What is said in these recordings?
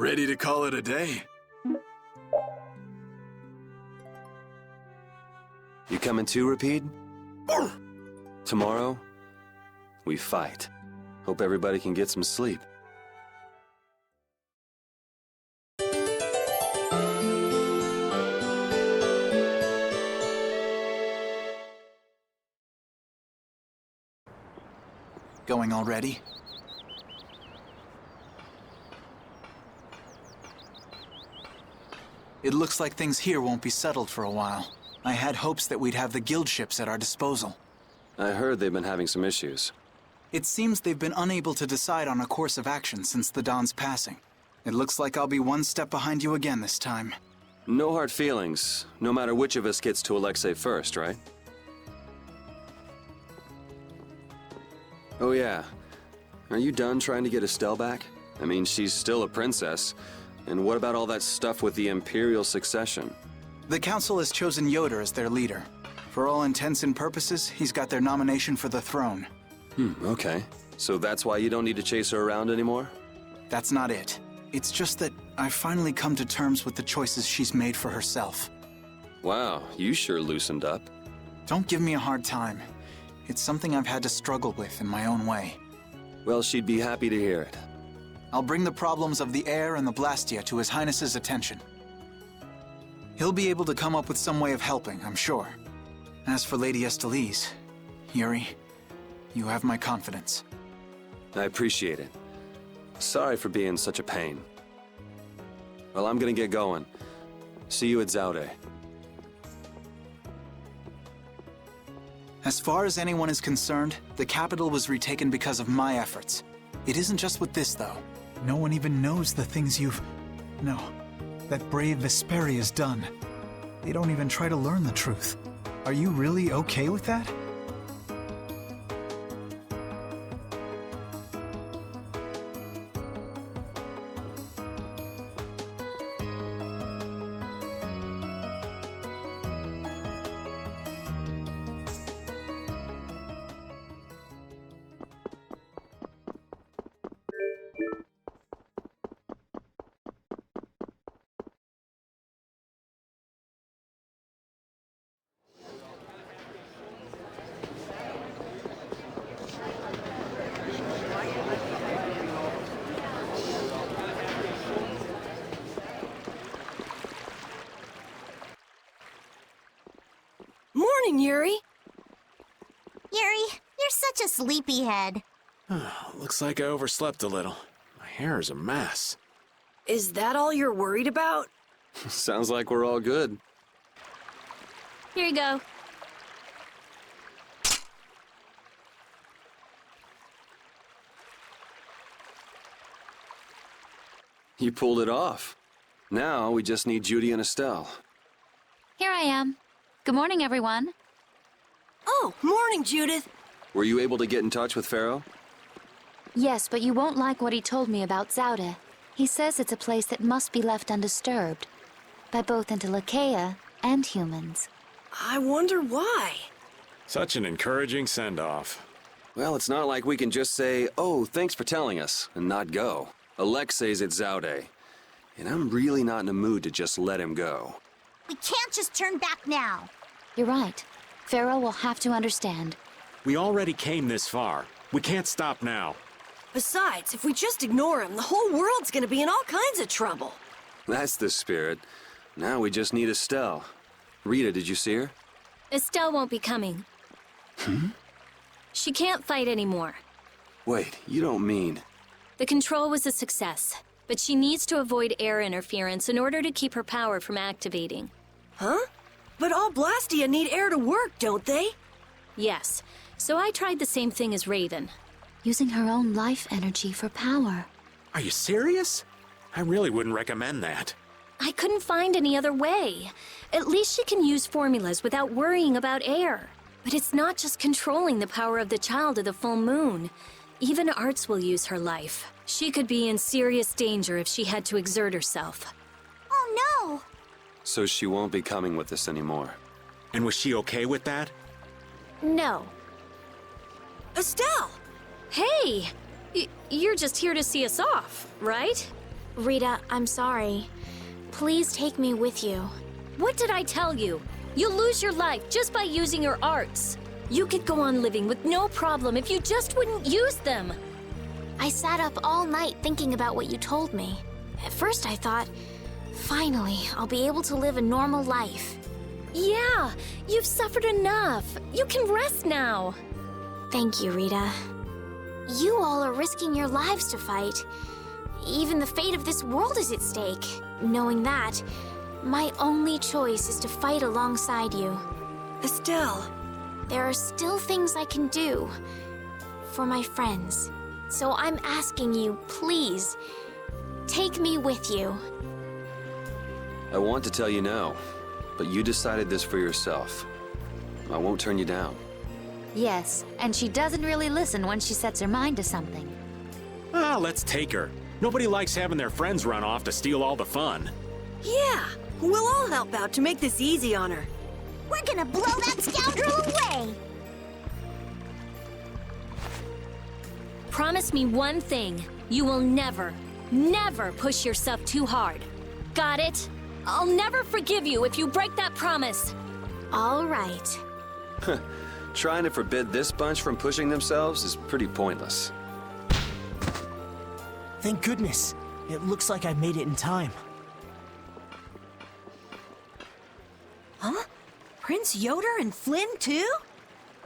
Ready to call it a day? You coming too, Rapide? Tomorrow, we fight. Hope everybody can get some sleep. Going already? It looks like things here won't be settled for a while. I had hopes that we'd have the guild ships at our disposal. I heard they've been having some issues. It seems they've been unable to decide on a course of action since the Dawn's passing. It looks like I'll be one step behind you again this time. No hard feelings, no matter which of us gets to Alexei first, right? Oh yeah. Are you done trying to get Estelle back? I mean, she's still a princess. And what about all that stuff with the Imperial succession? The Council has chosen Yoder as their leader. For all intents and purposes, he's got their nomination for the throne. Okay. So that's why you don't need to chase her around anymore? That's not it. It's just that I've finally come to terms with the choices she's made for herself. Wow, you sure loosened up. Don't give me a hard time. It's something I've had to struggle with in my own way. Well, she'd be happy to hear it. I'll bring the problems of the air and the Blastia to His Highness's attention. He'll be able to come up with some way of helping, I'm sure. As for Lady Estellise, Yuri, you have my confidence. I appreciate it. Sorry for being such a pain. Well, I'm gonna get going. See you at Zaude. As far as anyone is concerned, the capital was retaken because of my efforts. It isn't just with this, though. No one even knows the things that brave Vesperia's done. They don't even try to learn the truth. Are you really okay with that? Morning, Yuri. Yuri, you're such a sleepyhead. Looks like I overslept a little. My hair is a mess. Is that all you're worried about? Sounds like we're all good. Here you go. You pulled it off. Now we just need Judy and Estelle. Here I am. Good morning, everyone. Oh, morning, Judith. Were you able to get in touch with Pharaoh? Yes, but you won't like what he told me about Zaude. He says it's a place that must be left undisturbed by both Interlakeia and humans. I wonder why. Such an encouraging send-off. Well, it's not like we can just say, oh, thanks for telling us, and not go. Alexei's at Zaude, and I'm really not in a mood to just let him go. We can't just turn back now. You're right. Pharaoh will have to understand. We already came this far. We can't stop now. Besides, if we just ignore him, the whole world's gonna be in all kinds of trouble. That's the spirit. Now we just need Estelle. Rita, did you see her? Estelle won't be coming. She can't fight anymore. Wait, you don't mean... The control was a success, but she needs to avoid air interference in order to keep her power from activating. Huh? But all Blastia need air to work, don't they? Yes, so I tried the same thing as Raven. Using her own life energy for power. Are you serious? I really wouldn't recommend that. I couldn't find any other way. At least she can use formulas without worrying about air. But it's not just controlling the power of the child of the full moon. Even Arts will use her life. She could be in serious danger if she had to exert herself. Oh no! So she won't be coming with us anymore. And was she okay with that? No. Estelle! Hey! You're just here to see us off, right? Rita, I'm sorry. Please take me with you. What did I tell you? You'll lose your life just by using your arts. You could go on living with no problem if you just wouldn't use them. I sat up all night thinking about what you told me. At first I thought, finally, I'll be able to live a normal life. Yeah, you've suffered enough. You can rest now. Thank you, Rita. You all are risking your lives to fight. Even the fate of this world is at stake. Knowing that, my only choice is to fight alongside you. Estelle. There are still things I can do for my friends. So I'm asking you, please, take me with you. I want to tell you no, but you decided this for yourself. I won't turn you down. Yes, and she doesn't really listen when she sets her mind to something. Ah, let's take her. Nobody likes having their friends run off to steal all the fun. Yeah, we'll all help out to make this easy on her. We're gonna blow that scoundrel away! Promise me one thing. You will never, never push yourself too hard. Got it? I'll never forgive you if you break that promise. All right. Trying to forbid this bunch from pushing themselves is pretty pointless. Thank goodness. It looks like I made it in time. Huh? Prince Yoder and Flynn, too?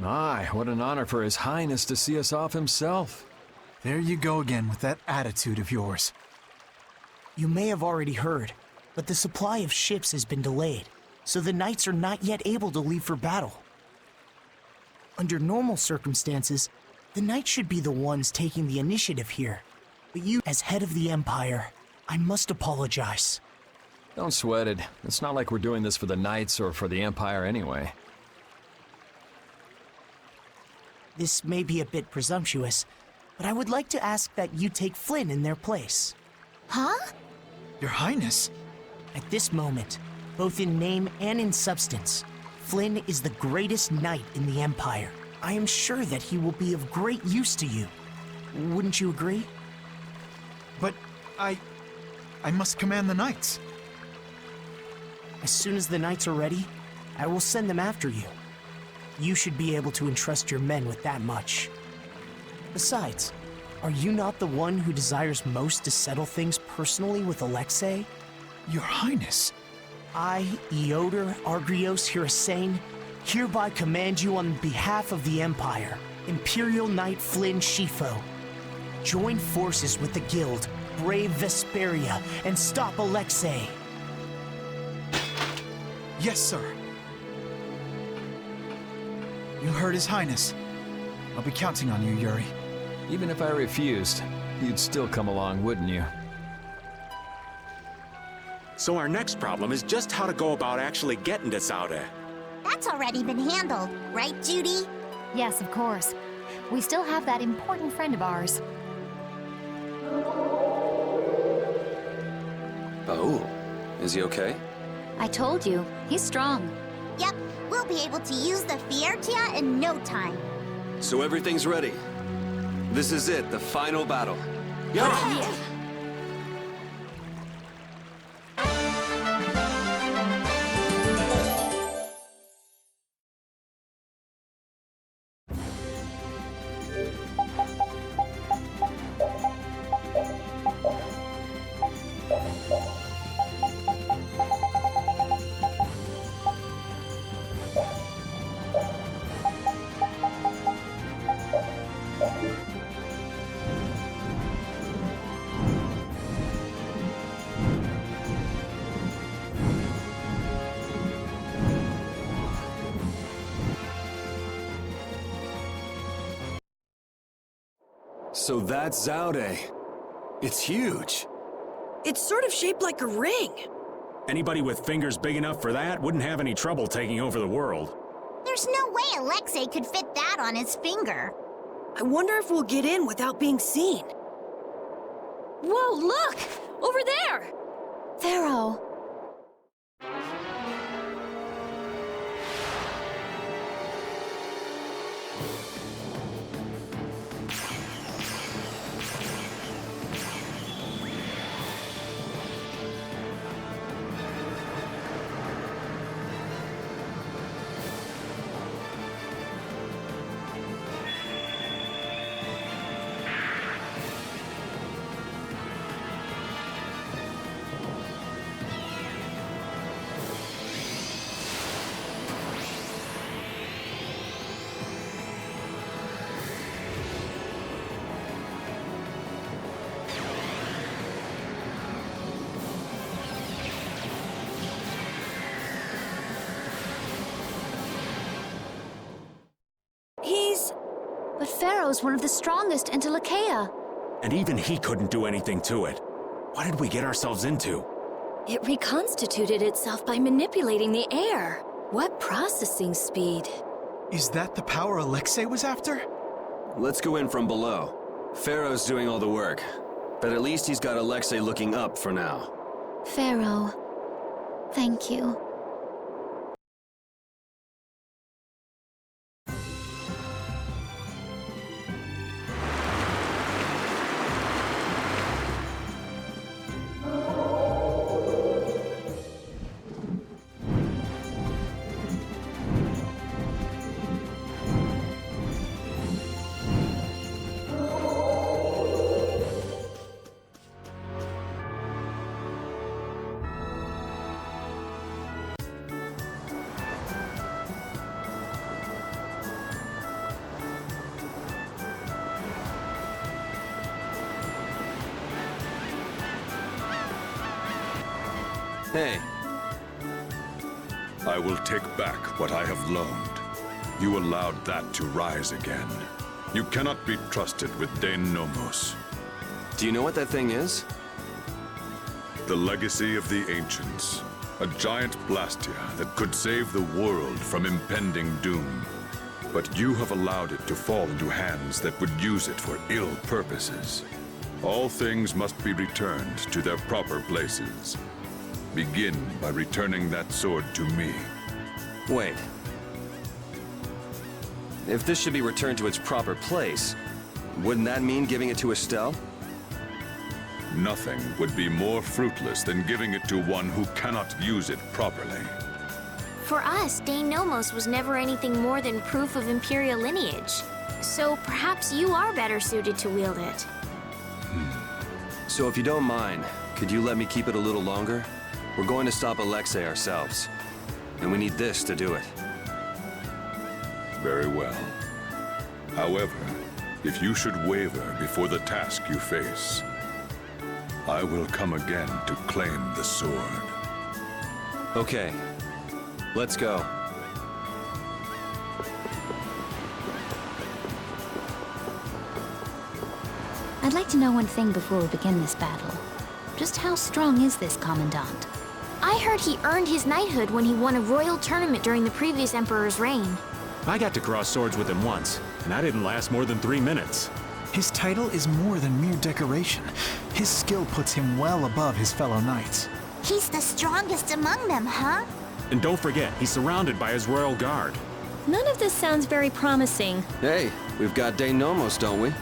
My, what an honor for His Highness to see us off himself. There you go again with that attitude of yours. You may have already heard, but the supply of ships has been delayed, so the knights are not yet able to leave for battle. Under normal circumstances, the knights should be the ones taking the initiative here. But you, as head of the Empire, I must apologize. Don't sweat it. It's not like we're doing this for the knights or for the Empire anyway. This may be a bit presumptuous, but I would like to ask that you take Flynn in their place. Huh? Your Highness. At this moment, both in name and in substance, Flynn is the greatest knight in the Empire. I am sure that he will be of great use to you. Wouldn't you agree? But I must command the knights. As soon as the knights are ready, I will send them after you. You should be able to entrust your men with that much. Besides, are you not the one who desires most to settle things personally with Alexei? Your Highness. I, Eoder Argrios Hirasane, hereby command you on behalf of the Empire, Imperial Knight Flynn Shifo. Join forces with the Guild, brave Vesperia, and stop Alexei. Yes, sir. You heard His Highness. I'll be counting on you, Yuri. Even if I refused, you'd still come along, wouldn't you? So our next problem is just how to go about actually getting to Zaude. That's already been handled, right, Judy? Yes, of course. We still have that important friend of ours. Oh, is he okay? I told you, he's strong. Yep, we'll be able to use the Fiertia in no time. So everything's ready. This is it, the final battle. Yeah. So that's Zaude. It's huge. It's sort of shaped like a ring. Anybody with fingers big enough for that wouldn't have any trouble taking over the world. There's no way Alexei could fit that on his finger. I wonder if we'll get in without being seen. Whoa, look! Over there! Pharaoh. Pharaoh's one of the strongest in Lachaea. And even he couldn't do anything to it. What did we get ourselves into? It reconstituted itself by manipulating the air. What processing speed. Is that the power Alexei was after? Let's go in from below. Pharaoh's doing all the work, but at least he's got Alexei looking up for now. Pharaoh, thank you. Hey. I will take back what I have loaned. You allowed that to rise again. You cannot be trusted with Dane Nomos. Do you know what that thing is? The legacy of the ancients. A giant Blastia that could save the world from impending doom. But you have allowed it to fall into hands that would use it for ill purposes. All things must be returned to their proper places. Begin by returning that sword to me. Wait. If this should be returned to its proper place, wouldn't that mean giving it to Estelle? Nothing would be more fruitless than giving it to one who cannot use it properly. For us, Dane Nomos was never anything more than proof of Imperial lineage. So perhaps you are better suited to wield it. So if you don't mind, could you let me keep it a little longer? We're going to stop Alexei ourselves. And we need this to do it. Very well. However, if you should waver before the task you face, I will come again to claim the sword. Okay. Let's go. I'd like to know one thing before we begin this battle. Just how strong is this Commandant? I heard he earned his knighthood when he won a royal tournament during the previous Emperor's reign. I got to cross swords with him once, and I didn't last more than 3 minutes. His title is more than mere decoration. His skill puts him well above his fellow knights. He's the strongest among them, huh? And don't forget, he's surrounded by his royal guard. None of this sounds very promising. Hey, we've got Dane Nomos, don't we?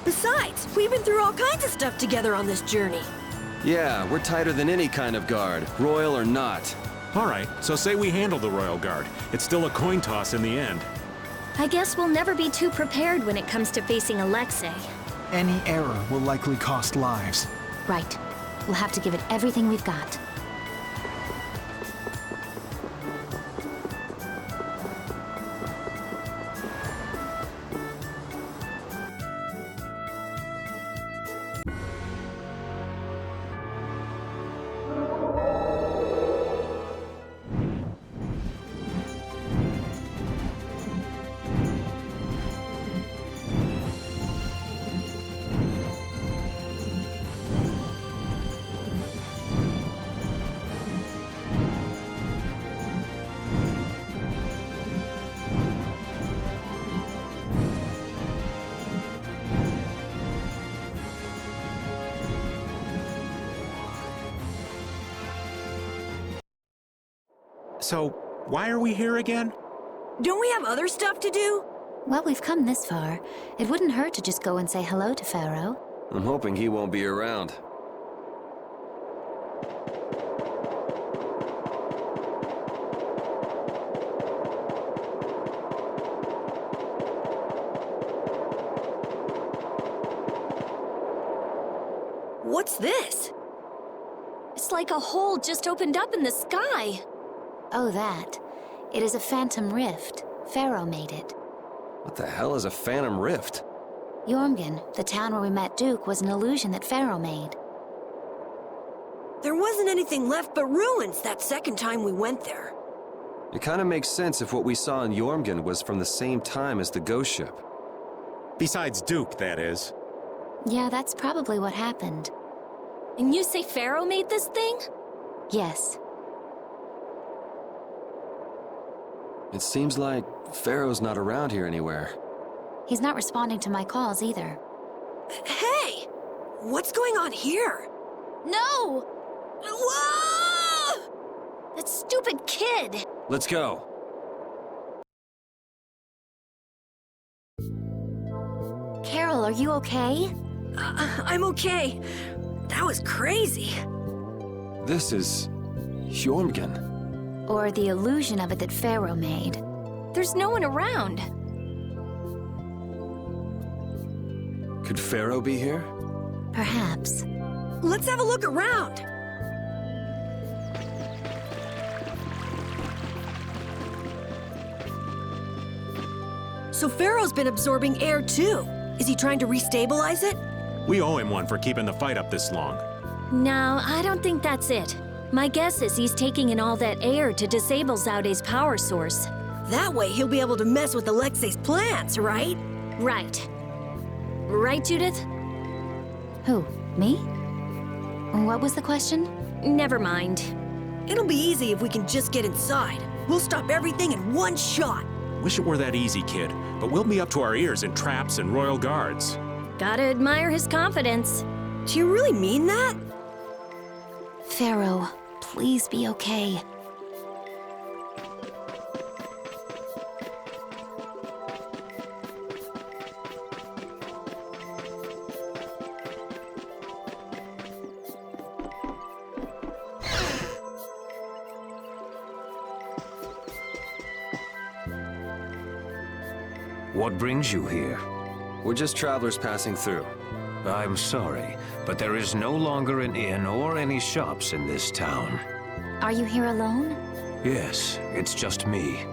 Besides, we've been through all kinds of stuff together on this journey. Yeah, we're tighter than any kind of guard, royal or not. All right, so say we handle the royal guard. It's still a coin toss in the end. I guess we'll never be too prepared when it comes to facing Alexei. Any error will likely cost lives. Right. We'll have to give it everything we've got. So, why are we here again? Don't we have other stuff to do? Well, we've come this far. It wouldn't hurt to just go and say hello to Pharaoh. I'm hoping he won't be around. What's this? It's like a hole just opened up in the sky. Oh, that. It is a phantom rift. Pharaoh made it. What the hell is a phantom rift? Jormungand, the town where we met Duke, was an illusion that Pharaoh made. There wasn't anything left but ruins that second time we went there. It kind of makes sense if what we saw in Jormungand was from the same time as the ghost ship. Besides Duke, that is. Yeah, that's probably what happened. And you say Pharaoh made this thing? Yes. It seems like Pharaoh's not around here anywhere. He's not responding to my calls either. Hey! What's going on here? No! Whoa! That stupid kid! Let's go. Carol, are you okay? I'm okay. That was crazy. This is Jormungand. Or the illusion of it that Pharaoh made. There's no one around. Could Pharaoh be here? Perhaps. Let's have a look around. So Pharaoh's been absorbing air too. Is he trying to restabilize it? We owe him one for keeping the fight up this long. No, I don't think that's it. My guess is he's taking in all that air to disable Zaude's power source. That way he'll be able to mess with Alexei's plans, right? Right. Right, Judith? Who? Me? What was the question? Never mind. It'll be easy if we can just get inside. We'll stop everything in one shot. Wish it were that easy, kid, but we'll be up to our ears in traps and royal guards. Gotta admire his confidence. Do you really mean that? Pharaoh, please be okay. What brings you here? We're just travelers passing through. I'm sorry, but there is no longer an inn or any shops in this town. Are you here alone? Yes, it's just me.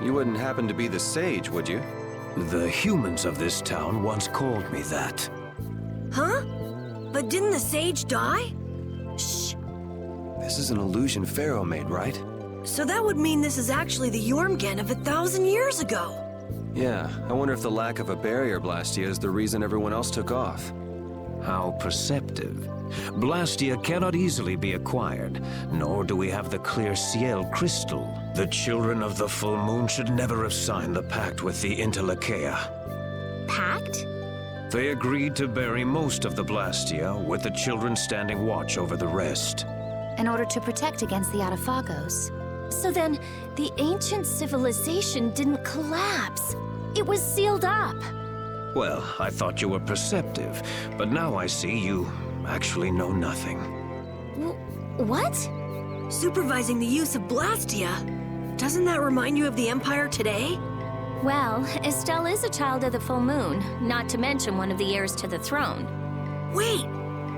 You wouldn't happen to be the sage, would you? The humans of this town once called me that. Huh? But didn't the sage die? Shh. This is an illusion Pharaoh made, right? So that would mean this is actually the Jormungand of 1,000 years ago. Yeah, I wonder if the lack of a barrier Blastia is the reason everyone else took off. How perceptive. Blastia cannot easily be acquired, nor do we have the clear Ciel crystal. The children of the full moon should never have signed the pact with the Interlakeia. Pact? They agreed to bury most of the Blastia, with the children standing watch over the rest. In order to protect against the Atafagos. So then, the ancient civilization didn't collapse. It was sealed up. Well, I thought you were perceptive, but now I see you actually know nothing. What? Supervising the use of Blastia. Doesn't that remind you of the Empire today? Well, Estelle is a child of the full moon, not to mention one of the heirs to the throne. Wait,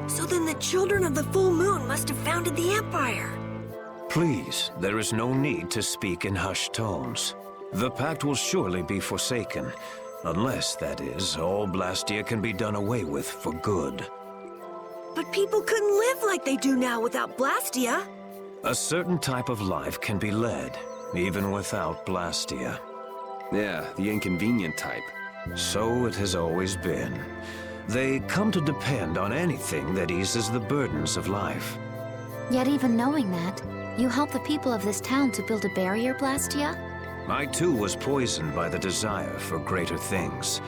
so then the children of the full moon must have founded the Empire. Please, there is no need to speak in hushed tones. The pact will surely be forsaken, unless, that is, all Blastia can be done away with for good. But people couldn't live like they do now without Blastia. A certain type of life can be led, even without Blastia. Yeah, the inconvenient type. So it has always been. They come to depend on anything that eases the burdens of life. Yet even knowing that, you helped the people of this town to build a barrier, Blastia? I too was poisoned by the desire for greater things.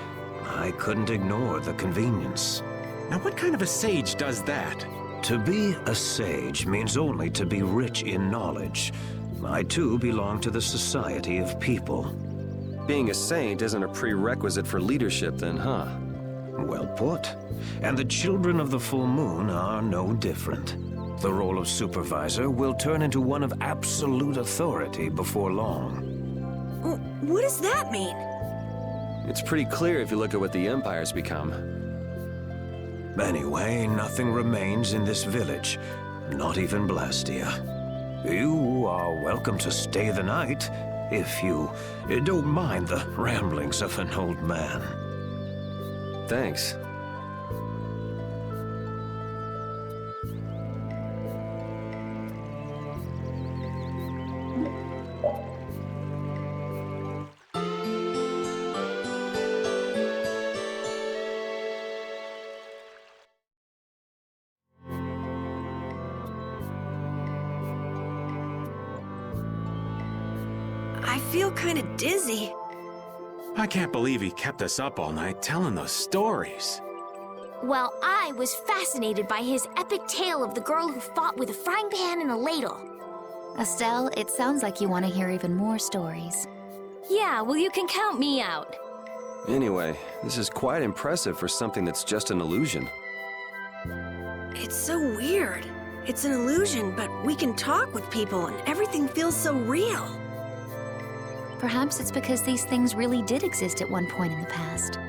I couldn't ignore the convenience. Now what kind of a sage does that? To be a sage means only to be rich in knowledge. I too belong to the society of people. Being a saint isn't a prerequisite for leadership then, huh? Well put. And the children of the full moon are no different. The role of supervisor will turn into one of absolute authority before long. What does that mean? It's pretty clear if you look at what the Empire's become. Anyway, nothing remains in this village. Not even Blastia. You are welcome to stay the night, if you don't mind the ramblings of an old man. Thanks. I feel kind of dizzy. I can't believe he kept us up all night telling those stories. Well, I was fascinated by his epic tale of the girl who fought with a frying pan and a ladle. Estelle, it sounds like you want to hear even more stories. Yeah, well, you can count me out. Anyway, this is quite impressive for something that's just an illusion. It's so weird. It's an illusion, but we can talk with people and everything feels so real. Perhaps it's because these things really did exist at one point in the past.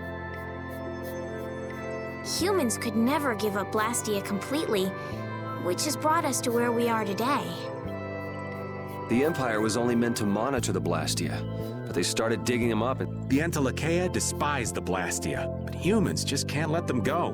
Humans could never give up Blastia completely, which has brought us to where we are today. The Empire was only meant to monitor the Blastia, but they started digging them up and... The Entelekea despise the Blastia, but humans just can't let them go.